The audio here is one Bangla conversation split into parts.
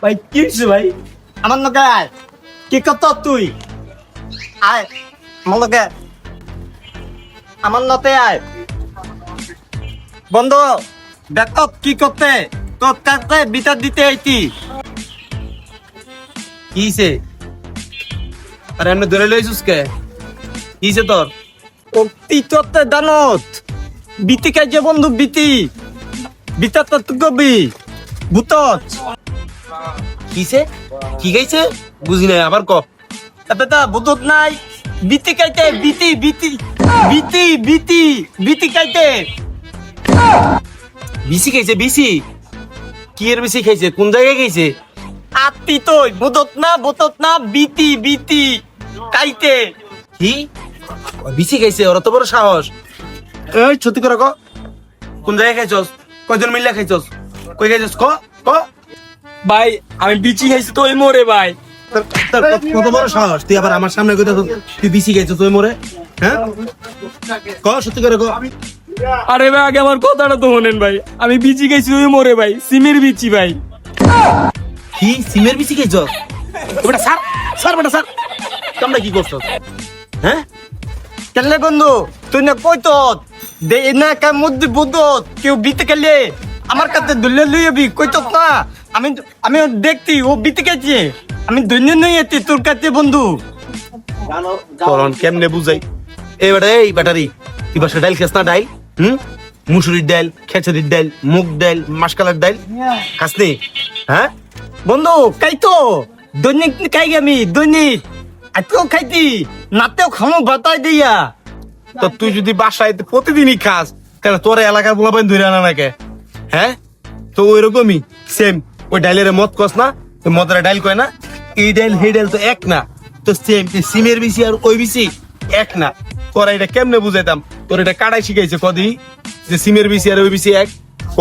ভাই কি হয়েছে ভাই? আমার লগে আয়। কি করত তুই? আয় আমার লগে। আমার নতে আয়। বন্ধু দেখ কি করতে তোর কাছে বিচার দিতে আইতি। কিছে? আরে এমনি ধরে লইছিস কে? কিছে তোর? ও তিততে দানত বিতি কাজে বন্ধু বিতি বিতার তো তুই কবি ভূতত কিছে? কি গাইছে? বুঝি নাই, আবার ক। এটা ভূতত নাই বিতি কাইতে বিতি বিতি বিতি বিতি বিতি কাইতে বিসি খাইছে? বিসি কি এর বিসি খাইছে? কোন জায়গায় খাইছে? আত্তি তুই ভূতত না বিতি বিতি কাইতে কি বিসি খাইছে? ওরা তো বড় সাহস। এই সত্যি করে ক, কোন জায়গায় খাইছস? কয়জন মিলে খাইছস? কই খাইছস? ক ক। ভাই আমি বিচি খাইছি তো ওই মোরে ভাই। তোর কত বড় সাহস? তুই আবার আমার সামনে কইতাছ তুই বিসি খাইছস তুই মোরে? হ্যাঁ ক, সত্যি করে ক। আরে ভাই আগে আমার কথাটা তো শোনেন ভাই, আমি বিচি খাইছি ওই মোরে ভাই, সিমের বিচি ভাই। কি সিমের বিসি খাইছস? বেটা স্যার, স্যার বেটা স্যার, তোমরা কি করছস? হ্যাঁ কেলে বন্ধু তুই না কইত দে না কা মধ্যে বুদত কেউ বিতে গেলে আমার কাছে দুলে লইবি কইত না আমি আমি দেখতি ও বিতে গেছে আমি দৈন্য নই এতে তোর কাছে বন্ধু করন কেমনে বুঝাই? এই বেটা, এই ব্যাটারি, তুই বাসা ডাইল খাস না? ডাইল মুসুরির ডাইল, খেচুরির ডাইল, মুগ ডাইল, মাসকালার ডাইল খাস নি? হ্যাঁ বন্ধু কাইতো দৈনিক খাই আমি দৈনিক আজকেও খাইতি নাতেও খামো বাতাই দিয়া তো তুই যদি বাসায় প্রতিদিনই খাস তাহলে তোর এলাকার বলাবেন ধরে আনা নাকি? হ্যাঁ তো ওইরকমই সেম ওই ডাইলের মদ কস না, ওই মদের ডাইল কয় না, এই ডাইল সেই ডাইল তো এক না। তো সেম সিমের বিসি আর ওই বিসি এক না। তোরা এটা কেমনে বুঝাইতাম? তোর এটা কাটাই শিখাইছে কদি যে সিমের বিসি আর ওই বিসি এক? ক।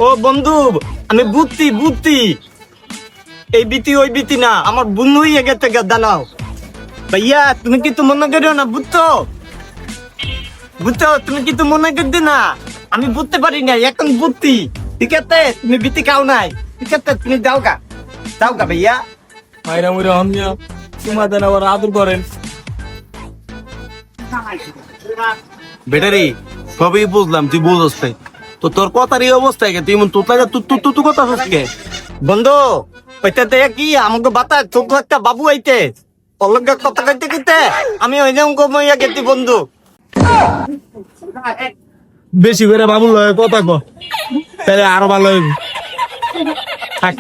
ও বন্ধু আমি বুদ্ধি এই বিতি ওই বিতি না আমার বন্ধু হয়ে গেছে দাঁড়াও ভাইয়া তুমি কিন্তু মনে করিও না বুঝছো তুমি কিন্তু মনে করতে না আমি বুঝতে পারি না এখন বুদ্ধি ঠিক আছে তুমি বিতি খাও নাই ঠিক আছে তুমি যাও গা ভাইয়া ভাইরা মুইরা হামিয়া তোমার দেন আবার আদর করেন। বেটারি সবই বুঝলাম, তুই বুঝস নাই। তো তোর কথার এই অবস্থায় তুই এমন তোর লাগে তুই কথা হচ্ছে বন্ধু ওইটা দেখ কি আমাকে বাতা ছোট একটা বাবু আইতে অলগা কথা কইতে কইতে আমি ওই রকম কমাইয়া গেছি বন্ধু বেশি করে বাবুল কথা কো, তাহলে আরো ভালো হইব। থাক।